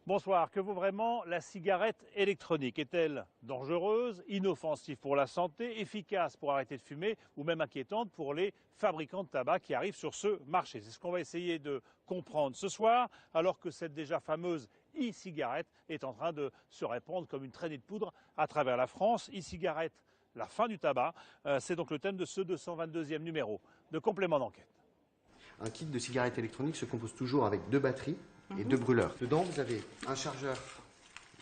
Bonsoir, que vaut vraiment la cigarette électronique? Est-elle dangereuse, inoffensive pour la santé, efficace pour arrêter de fumer ou même inquiétante pour les fabricants de tabac qui arrivent sur ce marché? C'est ce qu'on va essayer de comprendre ce soir, alors que cette déjà fameuse e-cigarette est en train de se répandre comme une traînée de poudre à travers la France. E-cigarette, la fin du tabac, c'est donc le thème de ce 222e numéro de Complément d'enquête. Un kit de cigarette électronique se compose toujours avec 2 batteries et 2 brûleurs. Dedans, vous avez un chargeur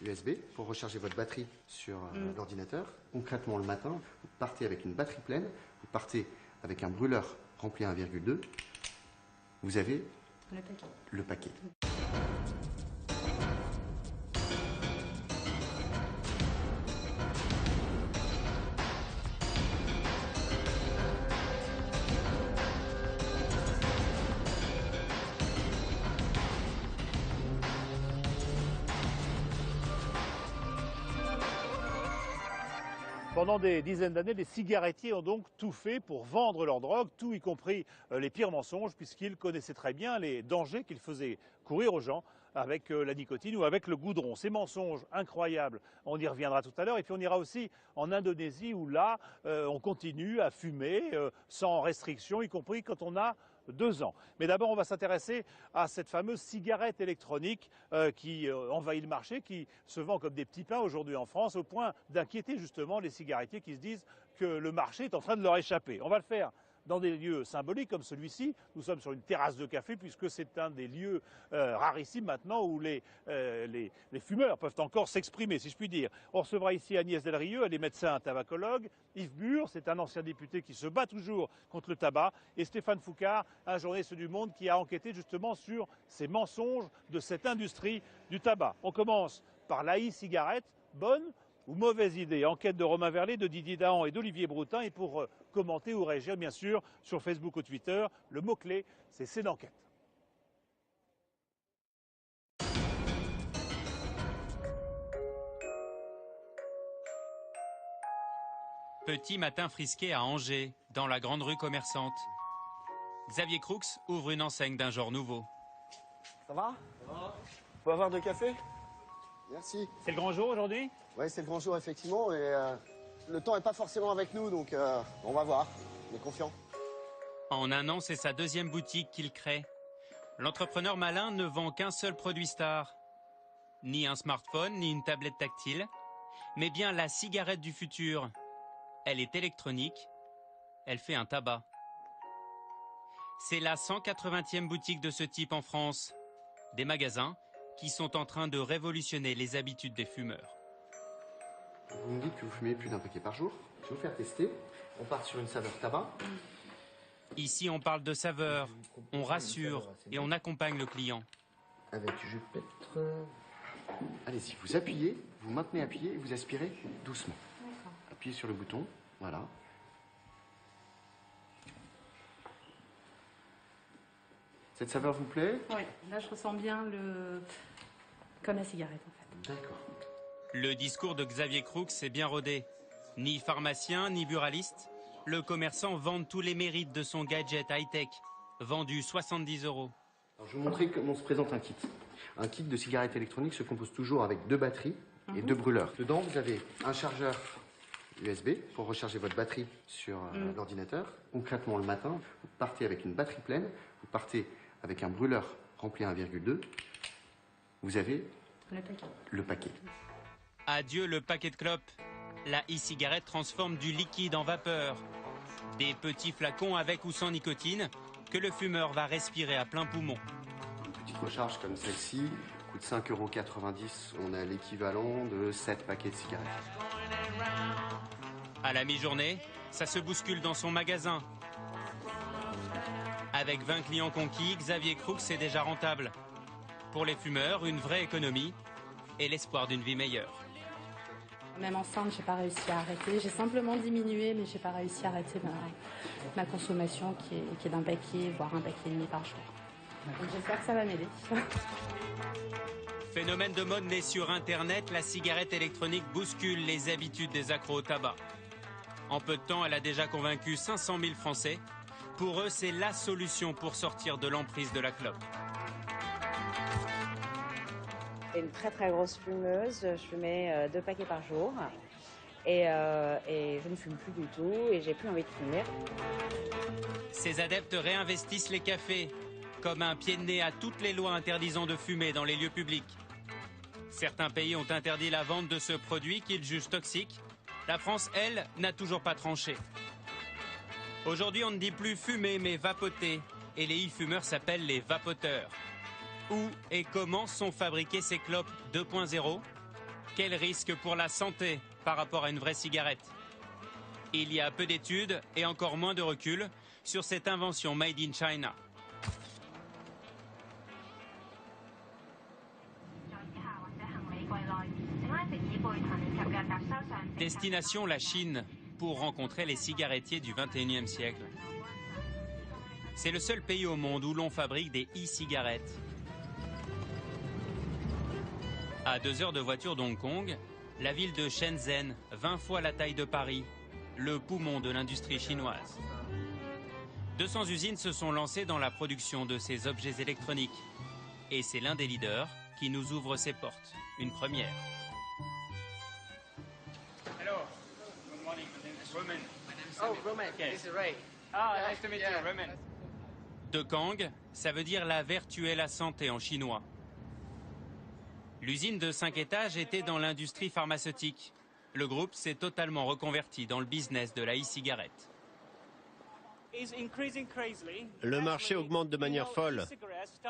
USB pour recharger votre batterie sur l'ordinateur. Concrètement, le matin, vous partez avec une batterie pleine, vous partez avec un brûleur rempli à 1,2. Vous avez le paquet. Pendant des dizaines d'années, les cigarettiers ont donc tout fait pour vendre leur drogue, tout y compris les pires mensonges, puisqu'ils connaissaient très bien les dangers qu'ils faisaient courir aux gens avec la nicotine ou avec le goudron. Ces mensonges incroyables, on y reviendra tout à l'heure. Et puis on ira aussi en Indonésie où là, on continue à fumer sans restriction, y compris quand on a 2 ans. Mais d'abord, on va s'intéresser à cette fameuse cigarette électronique qui envahit le marché, qui se vend comme des petits pains aujourd'hui en France, au point d'inquiéter justement les cigarettiers qui se disent que le marché est en train de leur échapper. On va le faire dans des lieux symboliques comme celui-ci. Nous sommes sur une terrasse de café puisque c'est un des lieux rarissimes maintenant où les fumeurs peuvent encore s'exprimer, si je puis dire. On recevra ici Agnès Delrieux, elle est médecin tabacologue, Yves Bure, c'est un ancien député qui se bat toujours contre le tabac, et Stéphane Foucard, un journaliste du Monde qui a enquêté justement sur ces mensonges de cette industrie du tabac. On commence par la e-cigarette, bonne ou mauvaise idée? Enquête de Romain Verlet, de Didier Dahan et d'Olivier Broutin. Et pour commenter ou réagir, bien sûr, sur Facebook ou Twitter, le mot-clé, c'est d'enquête. Petit matin frisqué à Angers, dans la grande rue commerçante. Xavier Croux ouvre une enseigne d'un genre nouveau. Ça va? Ça va. Vous pouvez avoir de café? Merci. C'est le grand jour aujourd'hui? Oui, c'est le grand jour, effectivement. Et le temps n'est pas forcément avec nous, donc on va voir. On est confiant. En un an, c'est sa 2e boutique qu'il crée. L'entrepreneur malin ne vend qu'un seul produit star. Ni un smartphone, ni une tablette tactile, mais bien la cigarette du futur. Elle est électronique, elle fait un tabac. C'est la 180e boutique de ce type en France. Des magasins qui sont en train de révolutionner les habitudes des fumeurs. Vous me dites que vous fumez plus d'un paquet par jour. Je vais vous faire tester. On part sur une saveur tabac. Ici, on parle de saveur, on rassure et on accompagne le client. Avec, je vais peut-être... Allez-y, vous appuyez, vous maintenez appuyé et vous aspirez doucement. Appuyez sur le bouton, voilà. Cette saveur vous plaît? Oui, là je ressens bien comme la cigarette en fait. D'accord. Le discours de Xavier Croux est bien rodé. Ni pharmacien, ni buraliste, le commerçant vend tous les mérites de son gadget high-tech, vendu 70 €. Alors, je vais vous montrer comment se présente un kit. Un kit de cigarette électronique se compose toujours avec 2 batteries et 2 brûleurs. Dedans, vous avez un chargeur USB pour recharger votre batterie sur l'ordinateur. Concrètement, le matin, vous partez avec une batterie pleine, vous partez avec un brûleur rempli à 1,2. Vous avez le paquet. Adieu le paquet de clopes. La e-cigarette transforme du liquide en vapeur. Des petits flacons avec ou sans nicotine que le fumeur va respirer à plein poumon. Une petite recharge comme celle-ci coûte 5,90 €. On a l'équivalent de 7 paquets de cigarettes. À la mi-journée, ça se bouscule dans son magasin. Avec 20 clients conquis, Xavier Croux est déjà rentable. Pour les fumeurs, une vraie économie et l'espoir d'une vie meilleure. Même enceinte, j'ai pas réussi à arrêter. J'ai simplement diminué, mais j'ai pas réussi à arrêter ma consommation qui est d'un paquet, voire un paquet et demi par jour. Donc j'espère que ça va m'aider. Phénomène de mode né sur Internet, la cigarette électronique bouscule les habitudes des accros au tabac. En peu de temps, elle a déjà convaincu 500 000 Français. Pour eux, c'est la solution pour sortir de l'emprise de la clope. J'étais une très très grosse fumeuse, je fumais 2 paquets par jour et je ne fume plus du tout et j'ai plus envie de fumer. Ces adeptes réinvestissent les cafés, comme un pied de nez à toutes les lois interdisant de fumer dans les lieux publics. Certains pays ont interdit la vente de ce produit qu'ils jugent toxique. La France, elle, n'a toujours pas tranché. Aujourd'hui, on ne dit plus fumer, mais vapoter. Et les e-fumeurs s'appellent les vapoteurs. Où et comment sont fabriquées ces clopes 2.0 ? Quel risque pour la santé par rapport à une vraie cigarette ? Il y a peu d'études et encore moins de recul sur cette invention made in China. Destination la Chine pour rencontrer les cigarettiers du 21e siècle. C'est le seul pays au monde où l'on fabrique des e-cigarettes. À 2 heures de voiture d'Hong Kong, la ville de Shenzhen, 20 fois la taille de Paris, le poumon de l'industrie chinoise. 200 usines se sont lancées dans la production de ces objets électroniques. Et c'est l'un des leaders qui nous ouvre ses portes, une première. Hello. Good morning. My name is Roman. Oh, Roman, this is Ray. Ah, nice to meet you, Roman. De Kang, ça veut dire la vertu et la santé en chinois. L'usine de 5 étages était dans l'industrie pharmaceutique. Le groupe s'est totalement reconverti dans le business de la e-cigarette. Le marché augmente de manière folle.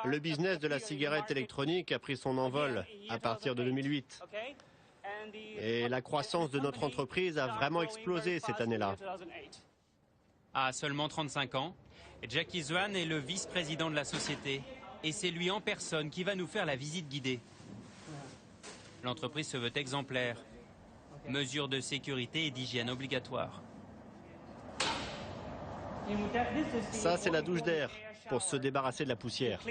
Le business de la cigarette électronique a pris son envol à partir de 2008. Et la croissance de notre entreprise a vraiment explosé cette année-là. À seulement 35 ans, Jackie Zhuan est le vice-président de la société. Et c'est lui en personne qui va nous faire la visite guidée. L'entreprise se veut exemplaire. Mesures de sécurité et d'hygiène obligatoires. Ça, c'est la douche d'air pour se débarrasser de la poussière.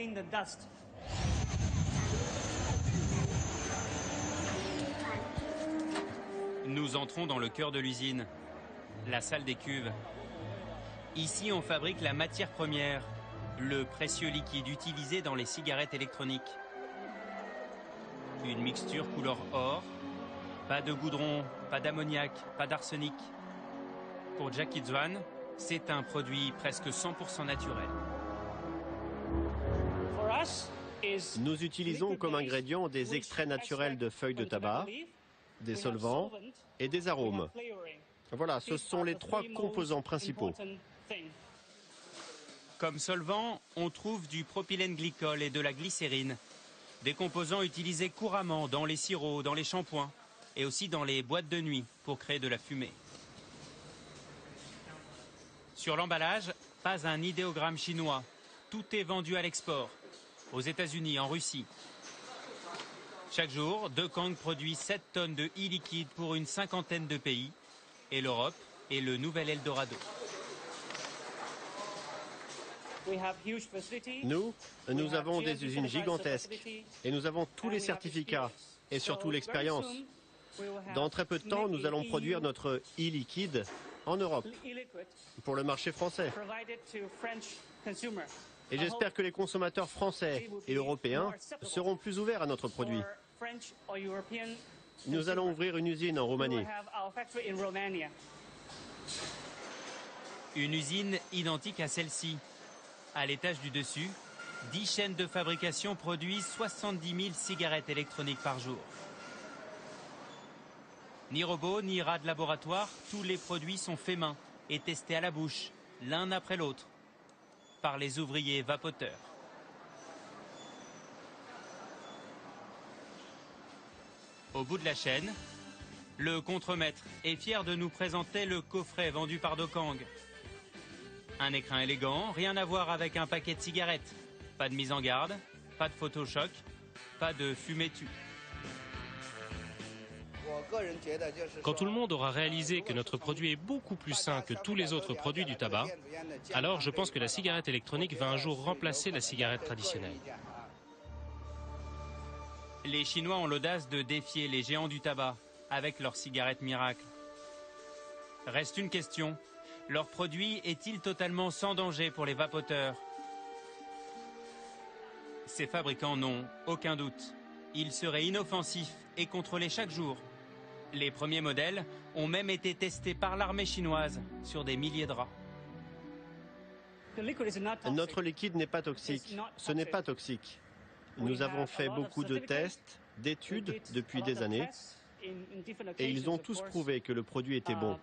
Nous entrons dans le cœur de l'usine, la salle des cuves. Ici, on fabrique la matière première, le précieux liquide utilisé dans les cigarettes électroniques. Une mixture couleur or, pas de goudron, pas d'ammoniac, pas d'arsenic. Pour Jackie Zhuan, c'est un produit presque 100% naturel. Nous utilisons comme ingrédients des extraits naturels de feuilles de tabac, des solvants et des arômes. Voilà, ce sont les 3 composants principaux. Comme solvant, on trouve du propylène glycol et de la glycérine, des composants utilisés couramment dans les sirops, dans les shampoings et aussi dans les boîtes de nuit pour créer de la fumée. Sur l'emballage, pas un idéogramme chinois. Tout est vendu à l'export, aux États-Unis, en Russie. Chaque jour, De Kang produit 7 tonnes de e-liquide pour une 50aine de pays, et l'Europe est le nouvel Eldorado. Nous avons des usines gigantesques et nous avons tous les certificats et surtout l'expérience. Dans très peu de temps, nous allons produire notre e-liquide en Europe pour le marché français. Et j'espère que les consommateurs français et européens seront plus ouverts à notre produit. Nous allons ouvrir une usine en Roumanie. Une usine identique à celle-ci. À l'étage du dessus, 10 chaînes de fabrication produisent 70 000 cigarettes électroniques par jour. Ni robot, ni rat de laboratoire, tous les produits sont faits main et testés à la bouche, l'un après l'autre, par les ouvriers vapoteurs. Au bout de la chaîne, le contremaître est fier de nous présenter le coffret vendu par De Kang. Un écrin élégant, rien à voir avec un paquet de cigarettes. Pas de mise en garde, pas de photochoc, pas de fumée tue. Quand tout le monde aura réalisé que notre produit est beaucoup plus sain que tous les autres produits du tabac, alors je pense que la cigarette électronique va un jour remplacer la cigarette traditionnelle. Les Chinois ont l'audace de défier les géants du tabac avec leurs cigarettes miracles. Reste une question. Leur produit est-il totalement sans danger pour les vapoteurs? Ces fabricants n'ont aucun doute. Il serait inoffensif et contrôlé chaque jour. Les premiers modèles ont même été testés par l'armée chinoise sur des milliers de rats. Notre liquide n'est pas toxique. Ce n'est pas toxique. Nous avons fait beaucoup de tests, d'études depuis des années, et ils ont tous prouvé que le produit était bon.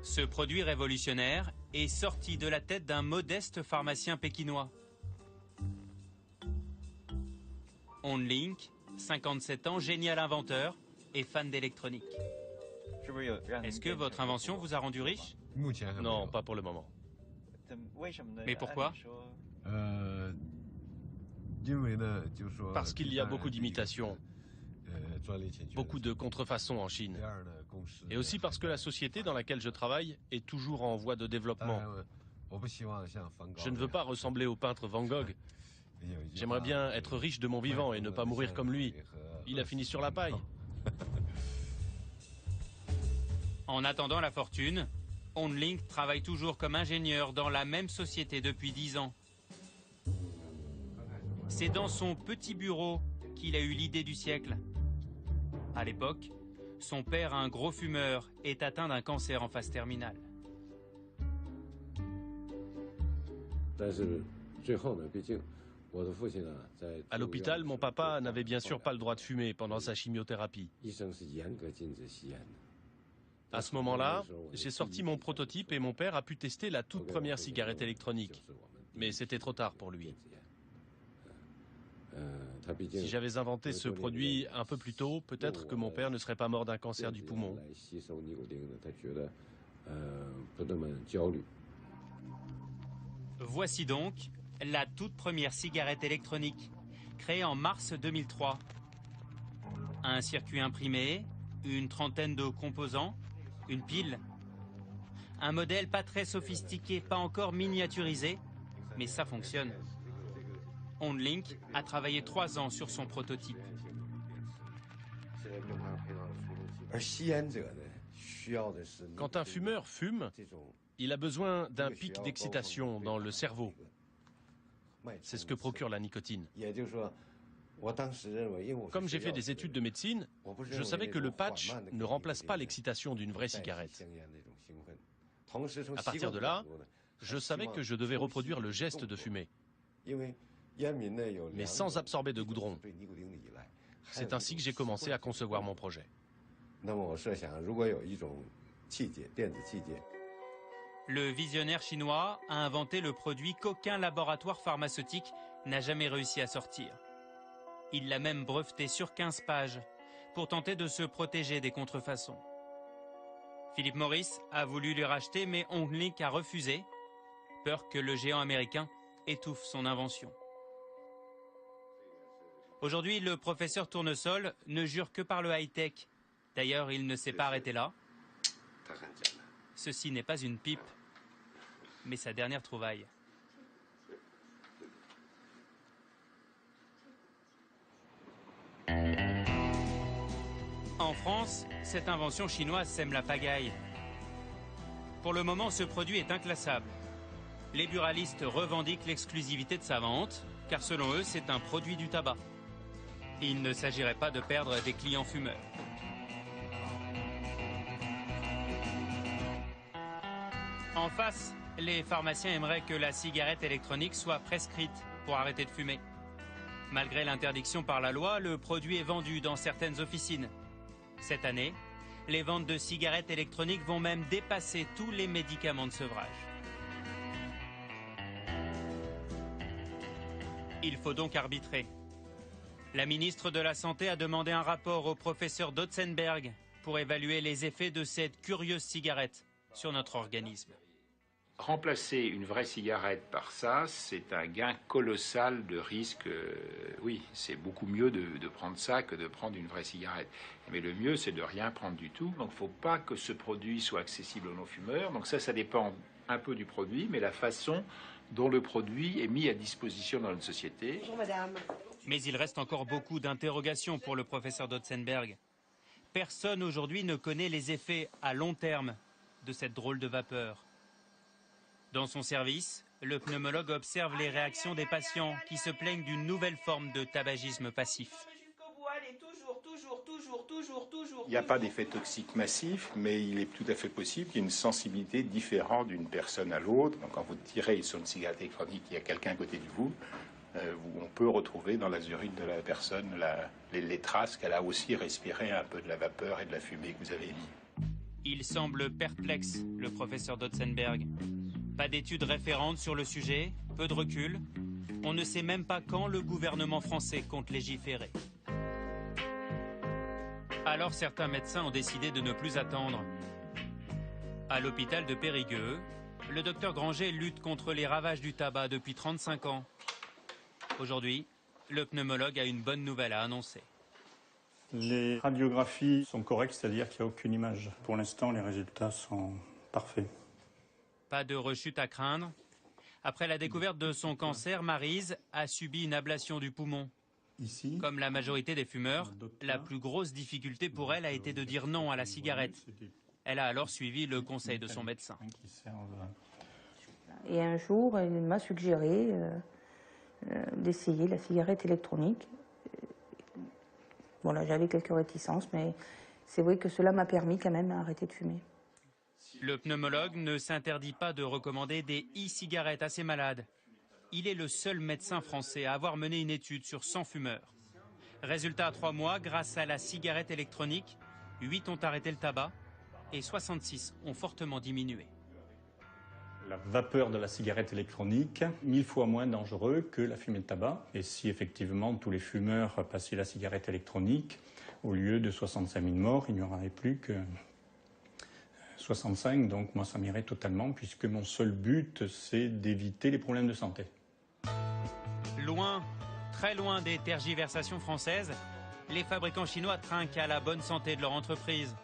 Ce produit révolutionnaire est sorti de la tête d'un modeste pharmacien pékinois. On Link, 57 ans, génial inventeur et fan d'électronique. Est-ce que votre invention vous a rendu riche? Non, pas pour le moment. Mais pourquoi? Parce qu'il y a beaucoup d'imitations, beaucoup de contrefaçons en Chine. Et aussi parce que la société dans laquelle je travaille est toujours en voie de développement. Je ne veux pas ressembler au peintre Van Gogh. J'aimerais bien être riche de mon vivant et ne pas mourir comme lui. Il a fini sur la paille. En attendant la fortune, On Link travaille toujours comme ingénieur dans la même société depuis 10 ans. C'est dans son petit bureau qu'il a eu l'idée du siècle. À l'époque, son père, un gros fumeur, est atteint d'un cancer en phase terminale. À l'hôpital, mon papa n'avait bien sûr pas le droit de fumer pendant sa chimiothérapie. À ce moment-là, j'ai sorti mon prototype et mon père a pu tester la toute première cigarette électronique. Mais c'était trop tard pour lui. Si j'avais inventé ce produit un peu plus tôt, peut-être que mon père ne serait pas mort d'un cancer du poumon. Voici donc la toute première cigarette électronique, créée en mars 2003. Un circuit imprimé, une trentaine de composants, une pile. Un modèle pas très sophistiqué, pas encore miniaturisé, mais ça fonctionne. On Link a travaillé 3 ans sur son prototype. Quand un fumeur fume, il a besoin d'un pic d'excitation dans le cerveau. C'est ce que procure la nicotine. Comme j'ai fait des études de médecine, je savais que le patch ne remplace pas l'excitation d'une vraie cigarette. À partir de là, je savais que je devais reproduire le geste de fumer, mais sans absorber de goudron. C'est ainsi que j'ai commencé à concevoir mon projet. Le visionnaire chinois a inventé le produit qu'aucun laboratoire pharmaceutique n'a jamais réussi à sortir. Il l'a même breveté sur 15 pages pour tenter de se protéger des contrefaçons. Philip Morris a voulu lui racheter, mais On Link a refusé, peur que le géant américain étouffe son invention. Aujourd'hui, le professeur Tournesol ne jure que par le high-tech. D'ailleurs, il ne s'est pas arrêté là. Ceci n'est pas une pipe, mais sa dernière trouvaille. En France, cette invention chinoise sème la pagaille. Pour le moment, ce produit est inclassable. Les buralistes revendiquent l'exclusivité de sa vente, car selon eux, c'est un produit du tabac. Il ne s'agirait pas de perdre des clients fumeurs. En face, les pharmaciens aimeraient que la cigarette électronique soit prescrite pour arrêter de fumer. Malgré l'interdiction par la loi, le produit est vendu dans certaines officines. Cette année, les ventes de cigarettes électroniques vont même dépasser tous les médicaments de sevrage. Il faut donc arbitrer. La ministre de la Santé a demandé un rapport au professeur Dotzenberg pour évaluer les effets de cette curieuse cigarette sur notre organisme. Remplacer une vraie cigarette par ça, c'est un gain colossal de risque. Oui, c'est beaucoup mieux de prendre ça que de prendre une vraie cigarette. Mais le mieux, c'est de rien prendre du tout. Donc, il ne faut pas que ce produit soit accessible aux non-fumeurs. Donc ça dépend un peu du produit, mais la façon dont le produit est mis à disposition dans notre société. Bonjour madame. Mais il reste encore beaucoup d'interrogations pour le professeur Dotzenberg. Personne aujourd'hui ne connaît les effets à long terme de cette drôle de vapeur. Dans son service, le pneumologue observe les réactions des patients qui se plaignent d'une nouvelle forme de tabagisme passif. Il n'y a pas d'effet toxique massif, mais il est tout à fait possible qu'il y ait une sensibilité différente d'une personne à l'autre. Donc, quand vous tirez sur une cigarette électronique, il y a quelqu'un à côté de vous, on peut retrouver dans les urines de la personne les traces qu'elle a aussi respiré un peu de la vapeur et de la fumée que vous avez émis. Il semble perplexe, le professeur Dotzenberg. Pas d'études référentes sur le sujet, peu de recul. On ne sait même pas quand le gouvernement français compte légiférer. Alors certains médecins ont décidé de ne plus attendre. À l'hôpital de Périgueux, le docteur Granger lutte contre les ravages du tabac depuis 35 ans. Aujourd'hui, le pneumologue a une bonne nouvelle à annoncer. Les radiographies sont correctes, c'est-à-dire qu'il n'y a aucune image. Pour l'instant, les résultats sont parfaits. Pas de rechute à craindre. Après la découverte de son cancer, Maryse a subi une ablation du poumon. Ici, comme la majorité des fumeurs, la plus grosse difficulté pour elle a été de dire non à la cigarette. Elle a alors suivi le conseil de son médecin. Et un jour, il m'a suggéré d'essayer la cigarette électronique. Voilà, j'avais quelques réticences, mais c'est vrai que cela m'a permis quand même d'arrêter de fumer. Le pneumologue ne s'interdit pas de recommander des e-cigarettes à ses malades. Il est le seul médecin français à avoir mené une étude sur 100 fumeurs. Résultat à 3 mois, grâce à la cigarette électronique, 8 ont arrêté le tabac et 66 ont fortement diminué. La vapeur de la cigarette électronique, 1000 fois moins dangereux que la fumée de tabac. Et si effectivement tous les fumeurs passaient la cigarette électronique, au lieu de 65 000 morts, il n'y en aurait plus que 65. Donc moi ça m'irait totalement puisque mon seul but c'est d'éviter les problèmes de santé. Loin, très loin des tergiversations françaises, les fabricants chinois trinquent à la bonne santé de leur entreprise.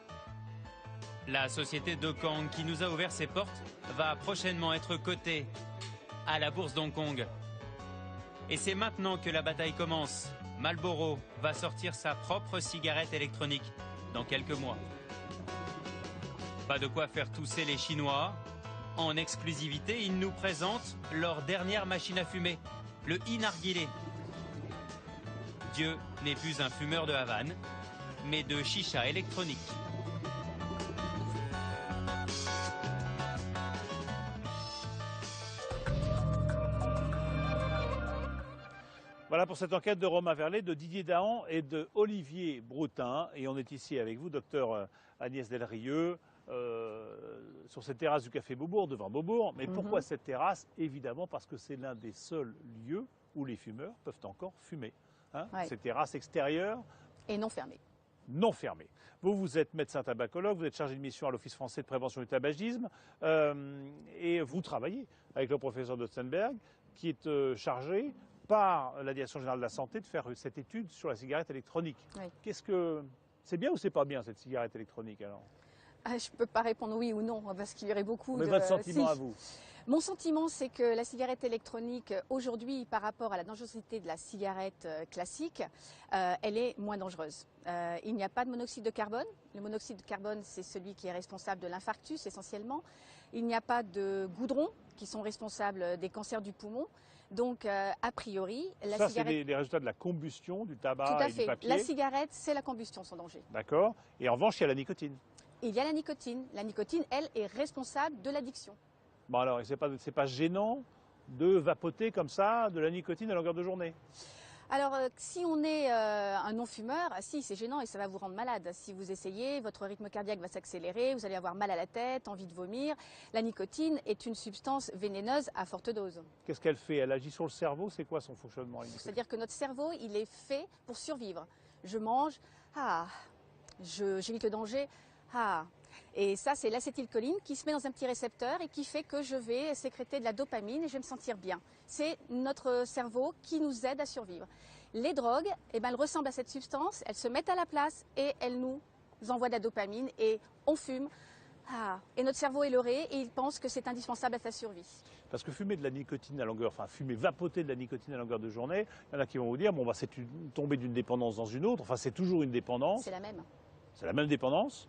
La société Dokang, qui nous a ouvert ses portes, va prochainement être cotée à la bourse d'Hong Kong. Et c'est maintenant que la bataille commence. Marlboro va sortir sa propre cigarette électronique dans quelques mois. Pas de quoi faire tousser les Chinois. En exclusivité, ils nous présentent leur dernière machine à fumer, le e-narguilé. Dieu n'est plus un fumeur de Havane, mais de chicha électronique. Voilà pour cette enquête de Romain Verlet, de Didier Dahan et de Olivier Broutin. Et on est ici avec vous, docteur Agnès Delrieux, sur cette terrasse du Café Beaubourg, devant Beaubourg. Mais pourquoi cette terrasse? Évidemment parce que c'est l'un des seuls lieux où les fumeurs peuvent encore fumer. Hein, ouais. Ces terrasses extérieures. Et non fermées. Non fermées. Vous êtes médecin tabacologue, vous êtes chargé de mission à l'Office français de prévention du tabagisme et vous travaillez avec le professeur Dotzenberg qui est chargé par la Direction générale de la santé de faire cette étude sur la cigarette électronique. Oui. C'est bien ou c'est pas bien cette cigarette électronique alors? Je ne peux pas répondre oui ou non, parce qu'il y aurait beaucoup Mais votre sentiment à vous? Mon sentiment, c'est que la cigarette électronique, aujourd'hui, par rapport à la dangerosité de la cigarette classique, elle est moins dangereuse. Il n'y a pas de monoxyde de carbone. Le monoxyde de carbone, c'est celui qui est responsable de l'infarctus essentiellement. Il n'y a pas de goudrons qui sont responsables des cancers du poumon. Donc, a priori, la cigarette... Ça, c'est les résultats de la combustion du tabac Tout à et fait. du papier. La cigarette, c'est la combustion sans danger. D'accord. Et en revanche, il y a la nicotine. Et il y a la nicotine. La nicotine, elle, est responsable de l'addiction. Bon alors, c'est pas gênant de vapoter comme ça de la nicotine à longueur de journée? Alors, si on est un non-fumeur, si, c'est gênant et ça va vous rendre malade. Si vous essayez, votre rythme cardiaque va s'accélérer, vous allez avoir mal à la tête, envie de vomir. La nicotine est une substance vénéneuse à forte dose. Qu'est-ce qu'elle fait? Elle agit sur le cerveau? C'est quoi son fonctionnement? C'est-à-dire que notre cerveau, il est fait pour survivre. Je mange, j'évite le danger, Et ça, c'est l'acétylcholine qui se met dans un petit récepteur et qui fait que je vais sécréter de la dopamine et je vais me sentir bien. C'est notre cerveau qui nous aide à survivre. Les drogues, elles ressemblent à cette substance, elles se mettent à la place et elles nous envoient de la dopamine et on fume. Et notre cerveau est leurré et il pense que c'est indispensable à sa survie. Parce que fumer de la nicotine à longueur, vapoter de la nicotine à longueur de journée, il y en a qui vont vous dire, c'est tomber d'une dépendance dans une autre, c'est toujours une dépendance. C'est la même. C'est la même dépendance,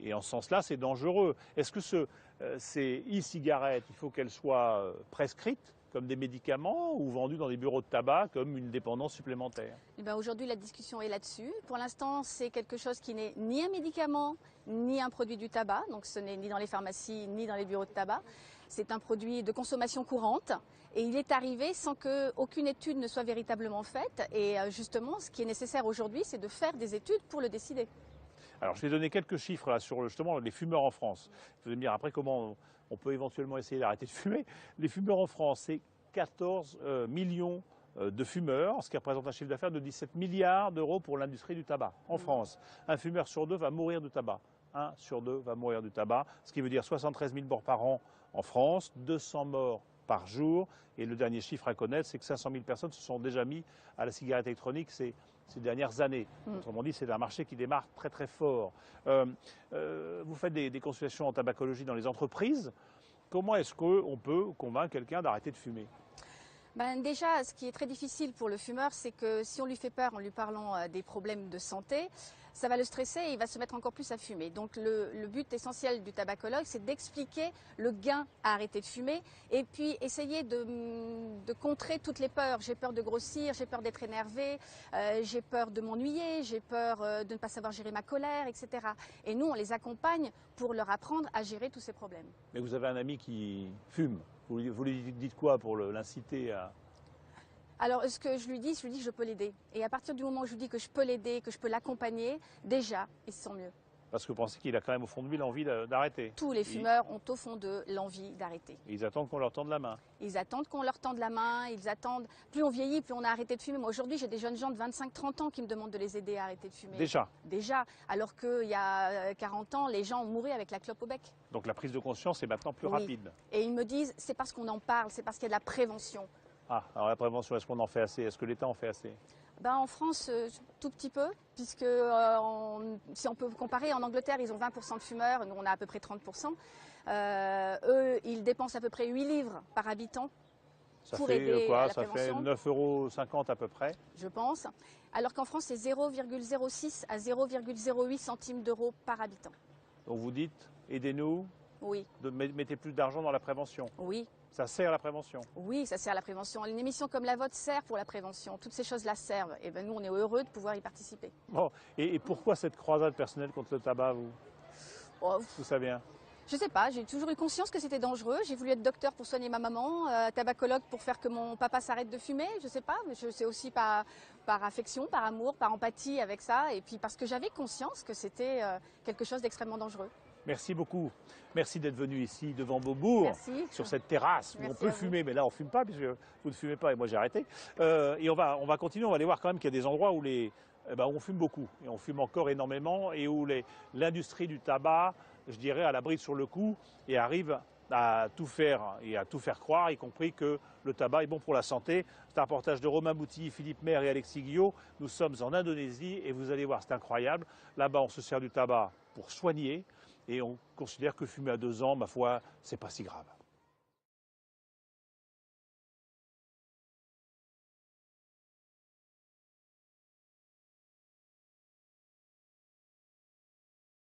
et en ce sens-là, c'est dangereux. Est-ce que ces e-cigarettes, il faut qu'elles soient prescrites comme des médicaments ou vendues dans des bureaux de tabac comme une dépendance supplémentaire? Eh bien, aujourd'hui, la discussion est là-dessus. Pour l'instant, c'est quelque chose qui n'est ni un médicament, ni un produit du tabac. Donc, ce n'est ni dans les pharmacies, ni dans les bureaux de tabac. C'est un produit de consommation courante. Et il est arrivé sans qu'aucune étude ne soit véritablement faite. Et justement, ce qui est nécessaire aujourd'hui, c'est de faire des études pour le décider. Alors, je vais donner quelques chiffres là, sur justement les fumeurs en France. Vous allez me dire après comment on peut éventuellement essayer d'arrêter de fumer. Les fumeurs en France, c'est 14 millions de fumeurs, ce qui représente un chiffre d'affaires de 17 milliards d'euros pour l'industrie du tabac en France. Un fumeur sur deux va mourir du tabac. 1 sur 2 va mourir du tabac, ce qui veut dire 73 000 morts par an en France, 200 morts par jour. Et le dernier chiffre à connaître, c'est que 500 000 personnes se sont déjà mis à la cigarette électronique ces dernières années. Autrement dit, c'est un marché qui démarre très très fort. Vous faites des consultations en tabacologie dans les entreprises. Comment est-ce qu'on peut convaincre quelqu'un d'arrêter de fumer? Déjà, ce qui est très difficile pour le fumeur, c'est que si on lui fait peur en lui parlant des problèmes de santé, ça va le stresser et il va se mettre encore plus à fumer. Donc le but essentiel du tabacologue, c'est d'expliquer le gain à arrêter de fumer et puis essayer de contrer toutes les peurs. J'ai peur de grossir, j'ai peur d'être énervé, j'ai peur de m'ennuyer, j'ai peur de ne pas savoir gérer ma colère, etc. Et nous, on les accompagne pour leur apprendre à gérer tous ces problèmes. Mais vous avez un ami qui fume. Vous lui dites quoi pour l'inciter à... Alors, ce que je lui dis que je peux l'aider. Et à partir du moment où je lui dis que je peux l'aider, que je peux l'accompagner, déjà, il se sent mieux. Parce que vous pensez qu'il a quand même au fond de lui l'envie d'arrêter? Tous les fumeurs ont au fond d'eux l'envie d'arrêter. Ils attendent qu'on leur tende la main. Ils attendent qu'on leur tende la main, ils attendent... Plus on vieillit, plus on a arrêté de fumer. Moi, aujourd'hui, j'ai des jeunes gens de 25-30 ans qui me demandent de les aider à arrêter de fumer. Déjà? Déjà. Alors qu'il y a 40 ans, les gens mouraient avec la clope au bec. Donc la prise de conscience est maintenant plus rapide. Et ils me disent, c'est parce qu'on en parle, c'est parce qu'il y a de la prévention. Ah, alors la prévention, est-ce qu'on en fait assez? Est-ce que l'État en fait assez? En France, tout petit peu, puisque si on peut comparer, en Angleterre, ils ont 20% de fumeurs, nous on a à peu près 30%. Eux, ils dépensent à peu près 8 livres par habitant pour aider à la prévention. Ça fait 9,50 € à peu près. Je pense. Alors qu'en France, c'est 0,06 à 0,08 centimes d'euros par habitant. Donc vous dites, aidez-nous, oui. Mettez plus d'argent dans la prévention. Oui. Ça sert à la prévention? Oui, ça sert à la prévention. Une émission comme la vôtre sert pour la prévention. Toutes ces choses-là servent. Et nous, on est heureux de pouvoir y participer. Bon. Et pourquoi cette croisade personnelle contre le tabac, vous? D'où ça vient? Je sais pas, j'ai toujours eu conscience que c'était dangereux. J'ai voulu être docteur pour soigner ma maman, tabacologue pour faire que mon papa s'arrête de fumer. Je sais pas, mais c'est aussi par affection, par amour, par empathie avec ça. Et puis parce que j'avais conscience que c'était quelque chose d'extrêmement dangereux. Merci beaucoup. Merci d'être venu ici devant Beaubourg, sur cette terrasse où on peut fumer, mais là on ne fume pas puisque vous ne fumez pas et moi j'ai arrêté. Et on va continuer, on va aller voir quand même qu'il y a des endroits où on fume beaucoup et on fume encore énormément et où l'industrie du tabac, je dirais, a la bride sur le cou et arrive à tout faire et à tout faire croire, y compris que le tabac est bon pour la santé. C'est un reportage de Romain Bouty, Philippe Maire et Alexis Guillot. Nous sommes en Indonésie et vous allez voir, c'est incroyable. Là-bas, on se sert du tabac pour soigner. Et on considère que fumer à 2 ans, ma foi, c'est pas si grave.